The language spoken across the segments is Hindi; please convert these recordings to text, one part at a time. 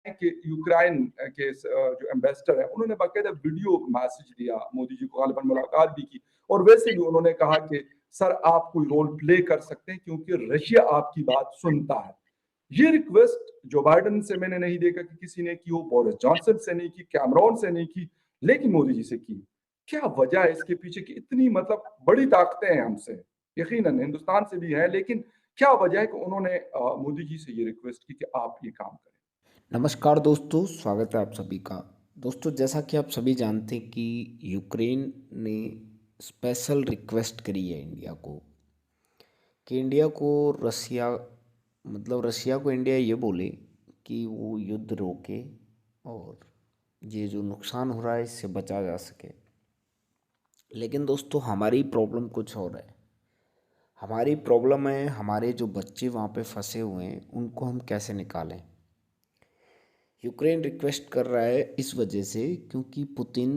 कि यूक्रेन के जो एम्बेसडर है उन्होंने बाकायदा वीडियो मैसेज दिया मोदी जी को, गालिबन मुलाकात भी की, और वैसे भी उन्होंने कहा कि सर आप कोई रोल प्ले कर सकते हैं क्योंकि रशिया आपकी बात सुनता है। ये रिक्वेस्ट जो बाइडेन से मैंने नहीं देखा कि किसी ने की हो, बोरिस जॉनसन से नहीं की, कैमरॉन से नहीं की, लेकिन मोदी जी से की। क्या वजह है इसके पीछे की? इतनी मतलब बड़ी ताकतें हैं हमसे, यकीनन हिंदुस्तान से भी है, लेकिन क्या वजह है कि उन्होंने मोदी जी से ये रिक्वेस्ट की कि आप ये काम करें? नमस्कार दोस्तों, स्वागत है आप सभी का। दोस्तों, जैसा कि आप सभी जानते हैं कि यूक्रेन ने स्पेशल रिक्वेस्ट करी है इंडिया को कि इंडिया को रसिया रसिया को इंडिया ये बोले कि वो युद्ध रोके और ये जो नुकसान हो रहा है इससे बचा जा सके। लेकिन दोस्तों, हमारी प्रॉब्लम कुछ और है। हमारी प्रॉब्लम है हमारे जो बच्चे वहाँ पे फंसे हुए हैं उनको हम कैसे निकालें। यूक्रेन रिक्वेस्ट कर रहा है इस वजह से क्योंकि पुतिन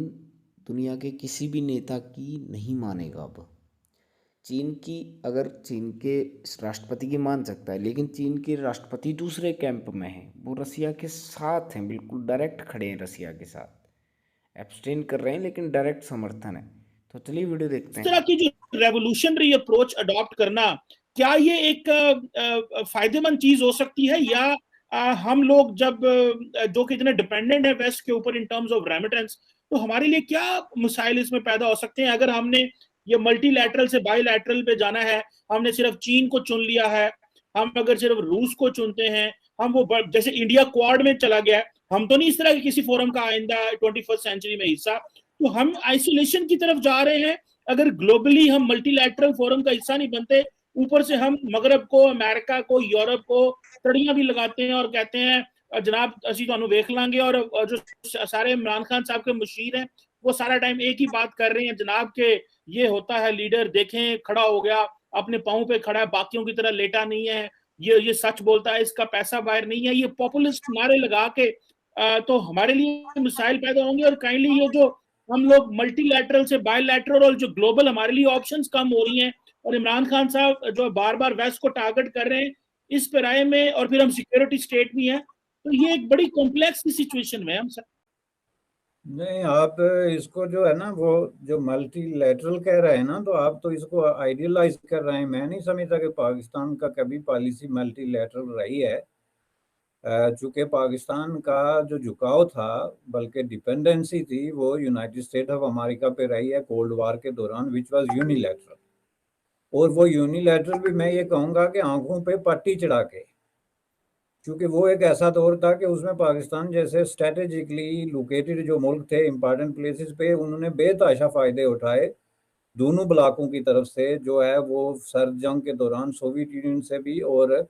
दुनिया के किसी भी नेता की नहीं मानेगा अब। चीन की, अगर चीन के राष्ट्रपति की मान सकता है, लेकिन चीन के राष्ट्रपति दूसरे कैंप में हैं, वो रसिया के साथ हैं, बिल्कुल डायरेक्ट खड़े हैं रसिया के साथ। एब्सटेन कर रहे हैं लेकिन डायरेक्ट समर्थन है। तो चलिए वीडियो देखते इस हैं। तरह की जो रेवोल्यूशनरी अप्रोच अडॉप्ट करना, क्या ये एक फायदेमंद चीज हो सकती है, या हम लोग जब जो कि इतने डिपेंडेंट है वेस्ट के ऊपर इन टर्म्स ऑफ रेमिटेंस, तो हमारे लिए क्या मसाइल इसमें पैदा हो सकते हैं अगर हमने ये मल्टीलैटरल से बाईलैटरल पे जाना है? हमने सिर्फ चीन को चुन लिया है, हम अगर सिर्फ रूस को चुनते हैं, हम वो जैसे इंडिया क्वाड में चला गया है, हम तो नहीं इस तरह के किसी फोरम का आइंदा 21st सेंचुरी में हिस्सा, तो हम आइसोलेशन की तरफ जा रहे हैं। अगर ग्लोबली हम मल्टीलैटरल फोरम का हिस्सा नहीं बनते, ऊपर से हम मगरब को, अमेरिका को, यूरोप को तड़ियां भी लगाते हैं और कहते हैं जनाब असि तुहानू वेख लांगे, और जो सारे इमरान खान साहब के मुशीर हैं वो सारा टाइम एक ही बात कर रहे हैं जनाब के ये होता है लीडर, देखें खड़ा हो गया, अपने पांव पे खड़ा है, बाकियों की तरह लेटा नहीं है, ये सच बोलता है, इसका पैसा बाहर नहीं है, ये पॉपुलिस्ट नारे लगा के तो हमारे लिए मिसाइल पैदा होंगे। और काइंडली ये जो हम लोग मल्टीलैटरल से बायलैटरल और जो ग्लोबल हमारे लिए ऑप्शंस कम हो रही हैं, और इमरान खान साहब जो बार बार वेस्ट को टारगेट कर रहे हैं इस पैराए में, और फिर हम सिक्योरिटी स्टेट भी हैं, तो ये एक बड़ी कॉम्प्लेक्स सिचुएशन में हम सब। नहीं, आप इसको जो है ना, वो जो मल्टीलैटरल कह रहे हैं ना, तो आप तो इसको आइडियलाइज कर रहे हैं। मैं नहीं समझता कि पाकिस्तान का कभी पॉलिसी मल्टीलैटरल रही है। चूंकि पाकिस्तान का जो झुकाव था, बल्कि डिपेंडेंसी थी, वो यूनाइटेड स्टेट ऑफ अमेरिका पे रही है कोल्ड वार के दौरान, विच वाज यूनिलैटरल। और वो यूनिलैटरल भी मैं ये कहूँगा कि आंखों पे पट्टी चढ़ा के, क्योंकि वो एक ऐसा दौर था कि उसमें पाकिस्तान जैसे स्ट्रेटेजिकली लोकेटेड जो मुल्क थे इंपॉर्टेंट प्लेसेस पे, उन्होंने बेतहाशा फ़ायदे उठाए दोनों ब्लाकों की तरफ से, जो है वो सर्द जंग के दौरान सोवियत यूनियन से भी और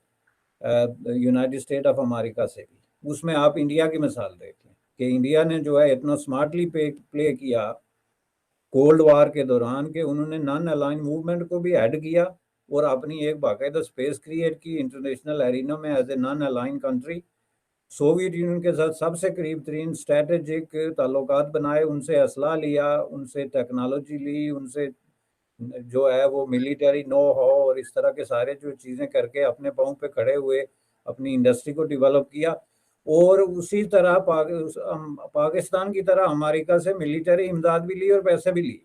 यूनाइटेड स्टेट ऑफ अमेरिका से भी। उसमें आप इंडिया की मिसाल देख लें कि इंडिया ने जो है इतना स्मार्टली प्ले किया कोल्ड वार के दौरान कि उन्होंने नॉन अलाइन मूवमेंट को भी ऐड किया और अपनी एक बाकायदा स्पेस क्रिएट की इंटरनेशनल एरिना में as a non align country. Soviet Union के साथ सबसे करीब तरीन स्ट्रेटेजिक ताल्लुकात बनाए, उनसे असला लिया, उनसे टेक्नोलॉजी ली, उनसे जो है वो मिलिटरी नो हो और इस तरह के सारे जो चीज़ें करके अपने पाँव पे खड़े हुए अपनी इंडस्ट्री को डेवलप किया। और उसी तरह पाकिस्तान की तरह अमेरिका से मिलिटरी इमदाद भी ली और पैसे भी लिए,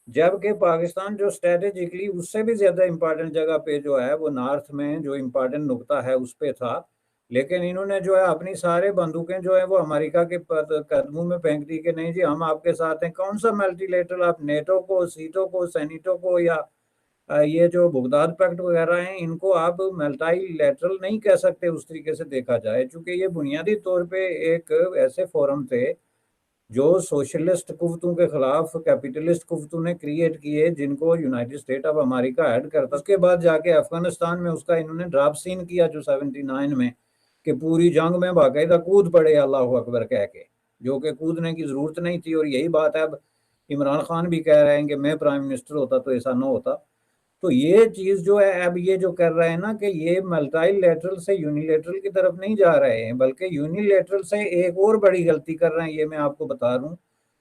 जबकि पाकिस्तान जो स्ट्रेटेजिकली उससे भी ज़्यादा इम्पोर्टेंट जगह पे जो है वो नॉर्थ में जो इम्पोर्टेंट नुकता है उस पे था। लेकिन इन्होंने जो है अपनी सारे बंदूकें जो है वो अमेरिका के कदमों में फेंक दी कि नहीं जी हम आपके साथ हैं। कौन सा मल्टीलेटरल? आप नेटो को, सीटो को, सेनेटो को, या ये जो बुगदाद पैक्ट वगैरह हैं, इनको आप मल्टीलेटरल नहीं कह सकते उस तरीके से देखा जाए, क्योंकि ये बुनियादी तौर पे एक ऐसे फोरम थे जो सोशलिस्ट कुव्वतों के खिलाफ कैपिटलिस्ट कुव्वतों ने क्रिएट किए, जिनको United state of America add करता। उसके बाद जाके अफगानिस्तान में उसका इन्होंने ड्रॉप सीन किया जो 79 में, कि पूरी जंग में बाकायदा कूद पड़े अल्लाह अकबर कह के, जो कि कूदने की जरूरत नहीं थी। और यही बात है अब इमरान खान भी कह रहे हैं कि मैं प्राइम मिनिस्टर होता तो ऐसा ना होता। तो ये चीज जो है अब ये जो कर रहे हैं ना कि ये मल्टीलेटरल से यूनिलेटरल की तरफ नहीं जा रहे हैं, बल्कि यूनिलेटरल से एक और बड़ी गलती कर रहे हैं, ये मैं आपको बता दूं,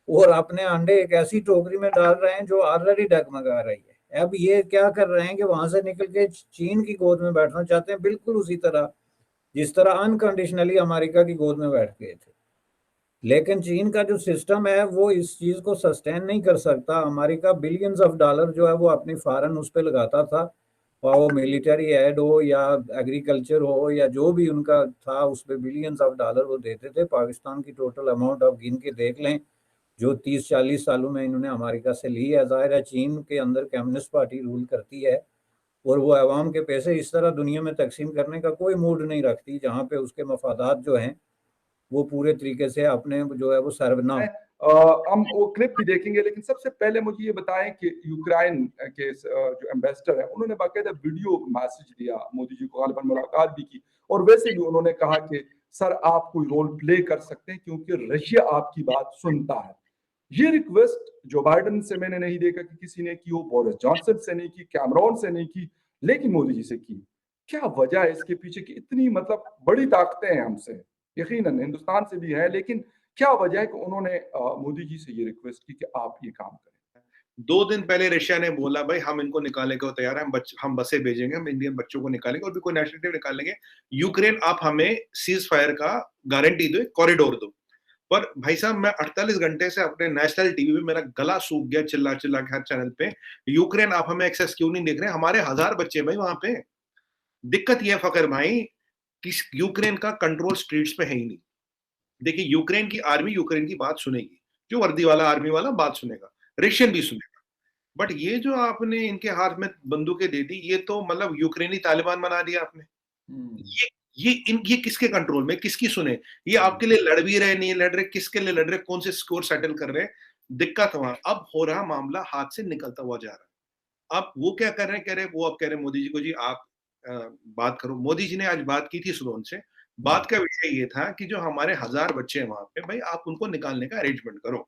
और अपने अंडे एक ऐसी टोकरी में डाल रहे हैं जो ऑलरेडी डगमगा रही है। अब ये क्या कर रहे हैं कि वहां से निकल के चीन की गोद में बैठना चाहते हैं, बिल्कुल उसी तरह जिस तरह अनकंडीशनली अमेरिका की गोद में बैठ गए थे। लेकिन चीन का जो सिस्टम है वो इस चीज को सस्टेन नहीं कर सकता। अमेरिका बिलियंस ऑफ डॉलर जो है वो अपनी फॉरेन उस पर लगाता था, और वो मिलिट्री एड हो या एग्रीकल्चर हो या जो भी उनका था, उस पर बिलियंस ऑफ डॉलर वो देते थे। पाकिस्तान की टोटल अमाउंट आप गिन के देख लें जो 30-40 सालों में इन्होंने अमेरिका से ली है। जाहिर है चीन के अंदर कम्युनिस्ट पार्टी रूल करती है और वो अवाम के पैसे इस तरह दुनिया में तकसीम करने का कोई मूड नहीं रखती जहाँ पे उसके मफादात जो हैं वो पूरे तरीके से अपने जो है वो सर्व ना हो। हम वो क्लिप भी देखेंगे, लेकिन सबसे पहले मुझे ये बताएं कि यूक्रेन के जो एम्बेसडर है उन्होंने बाकायदा वीडियो मैसेज दिया मोदी जी को, गालिबन मुलाकात भी की, और वैसे भी उन्होंने कहा कि सर आप कोई रोल प्ले कर सकते हैं क्योंकि रशिया आपकी बात सुनता है। ये रिक्वेस्ट जो बाइडेन से मैंने नहीं देखा कि किसी ने की हो, बोरिस जॉनसन से नहीं की, कैमरॉन से नहीं की, लेकिन मोदी जी से की। क्या वजह है इसके पीछे की? इतनी मतलब बड़ी ताकतें हैं हमसे, यकीनन हिंदुस्तान से भी है, लेकिन क्या वजह है कि उन्होंने मोदी जी से ये रिक्वेस्ट की कि आप ये काम करें? 2 दिन पहले रशिया ने बोला भाई हम इनको निकालने को तैयार है, हम बसें भेजेंगे, हम इंडियन बच्चों को निकालेंगे और भी कोई नेशनलिटी निकाल लेंगे। यूक्रेन आप हमें सीज फायर का गारंटी दो, कॉरिडोर दो। पर भाई साहब मैं 48 घंटे से अपने नेशनल टीवी पे मेरा गला सूख गया चिल्ला चिल्ला के हर चैनल पे, यूक्रेन आप हमें एक्सेस क्यों नहीं देख रहे? हमारे 1000 बच्चे भाई वहां पे। दिक्कत यह फकर भाई कि यूक्रेन का कंट्रोल स्ट्रीट्स पे है ही नहीं। देखिए यूक्रेन की आर्मी यूक्रेन की बात सुनेगी, जो वर्दी वाला आर्मी वाला बात सुनेगा, रशियन भी सुनेगा। बट ये जो आपने इनके हाथ में बंदूकें दे दी, ये तो मतलब यूक्रेनी तालिबान बना दिया आपने। ये किसके कंट्रोल में, किसकी सुने? ये आपके लिए लड़ भी रहे, नहीं लड़ रहे, किसके लिए लड़ रहे, कौन से स्कोर सेटल कर रहे हैं? दिक्कत वहां अब हो रहा, मामला हाथ से निकलता हुआ जा रहा है। अब वो क्या कर रहे हैं, कह रहे वो अब कह रहे मोदी जी को जी आप बात करो। मोदी जी ने आज बात की थी सुबह उनसे। बात का विषय ये था कि जो हमारे 1000 बच्चे हैं वहां पे, भाई आप उनको निकालने का अरेंजमेंट करो।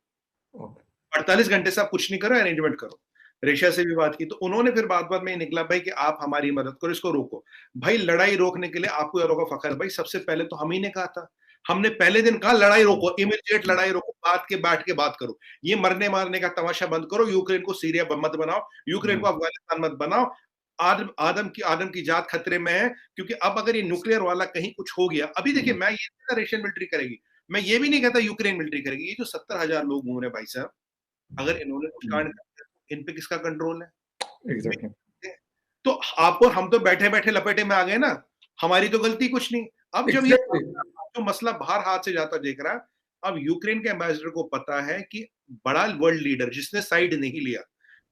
48 घंटे से आप कुछ नहीं करो, अरेंजमेंट करो। रशिया से भी बात की तो उन्होंने फिर बात में निकला भाई कि आप हमारी मदद करो, इसको रोको। भाई लड़ाई रोकने के लिए आपको यारों का फखर, भाई सबसे पहले तो हम ही ने कहा था, हमने पहले दिन कहा लड़ाई रोको, इमीडिएट लड़ाई रोको, बैठ के बात करो, ये मरने मारने का तमाशा बंद करो, यूक्रेन को सीरिया मत बनाओ, यूक्रेन को अफगानिस्तान मत बनाओ। आदम की जात खतरे में है, क्योंकि अब अगर ये न्यूक्लियर वाला कहीं कुछ हो गया, अभी देखिए मैं ये नहीं कहता रशियन मिलिट्री करेगी, मैं ये भी नहीं कहता यूक्रेन मिलिट्री करेगी, ये जो 70,000 लोग घूम रहे भाई साहब, अगर इन्होंने कुछ कांड किया इन पे किसका कंट्रोल है? एग्जैक्टली। तो आपको हम तो बैठे बैठे लपेटे में आ गए ना, हमारी तो गलती कुछ नहीं। अब जब ये जो मसला बाहर हाथ से जाता देख रहा है, अब यूक्रेन के एम्बेसडर को पता है कि बड़ा वर्ल्ड लीडर जिसने साइड नहीं लिया,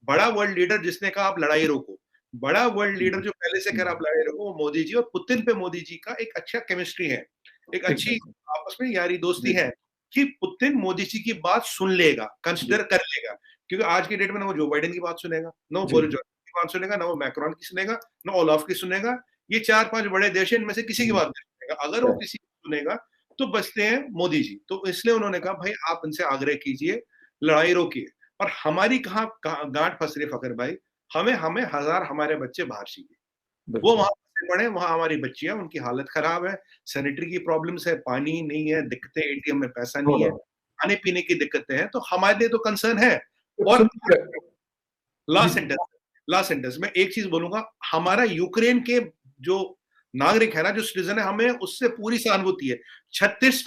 बड़ा वर्ल्ड लीडर जिसने कहा आप लड़ाई रोको, बड़ा वर्ल्ड लीडर जो पहले से कह रहा आप लड़ाई रोको, वो मोदी जी, और पुतिन पे मोदी जी का एक अच्छा केमिस्ट्री है, एक अच्छी आपस में यारी दोस्ती है कि पुतिन मोदी जी की बात सुन लेगा, कंसिडर कर लेगा। क्योंकि आज की डेट में ना वो जो बाइडेन की बात सुनेगा, ना वो बोरिस जॉनसन की बात सुनेगा, ना वो मैक्रोन की सुनेगा, ना ओलाफ की सुनेगा। ये 4-5 बड़े देश हैं, इनमें से किसी की बात नहीं सुनेगा। अगर वो किसी की सुनेगा तो बचते हैं मोदी जी। तो इसलिए उन्होंने कहा भाई आप इनसे आग्रह कीजिए, लड़ाई रोकिए। और हमारी कहाँ गांठ फंस रही है फकर भाई, हमें 1000 हमारे बच्चे बाहर चाहिए, वो वहां पड़े, वहां हमारी बच्चियां, उनकी हालत खराब है, सैनिटरी की प्रॉब्लम्स है, पानी नहीं है, दिक्कतें, एटीएम में पैसा नहीं है, खाने पीने की दिक्कतें हैं, तो हमारे लिए तो कंसर्न है। और लास्ट सेंटेंस में एक चीज बोलूंगा, हमारा यूक्रेन के जो नागरिक है ना, जो सिटीजन है, हमें उससे पूरी सहानुभूति है। 36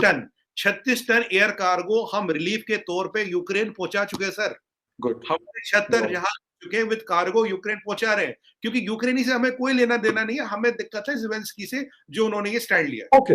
टन एयर कार्गो हम रिलीफ के तौर पे यूक्रेन पहुंचा चुके सर। हमने 76 जहाज चुके विद कार्गो यूक्रेन पहुंचा रहे हैं, क्योंकि यूक्रेनी से हमें कोई लेना देना नहीं है, हमें दिक्कत है ज़ेलेंस्की से, जो उन्होंने ये स्टैंड लिया।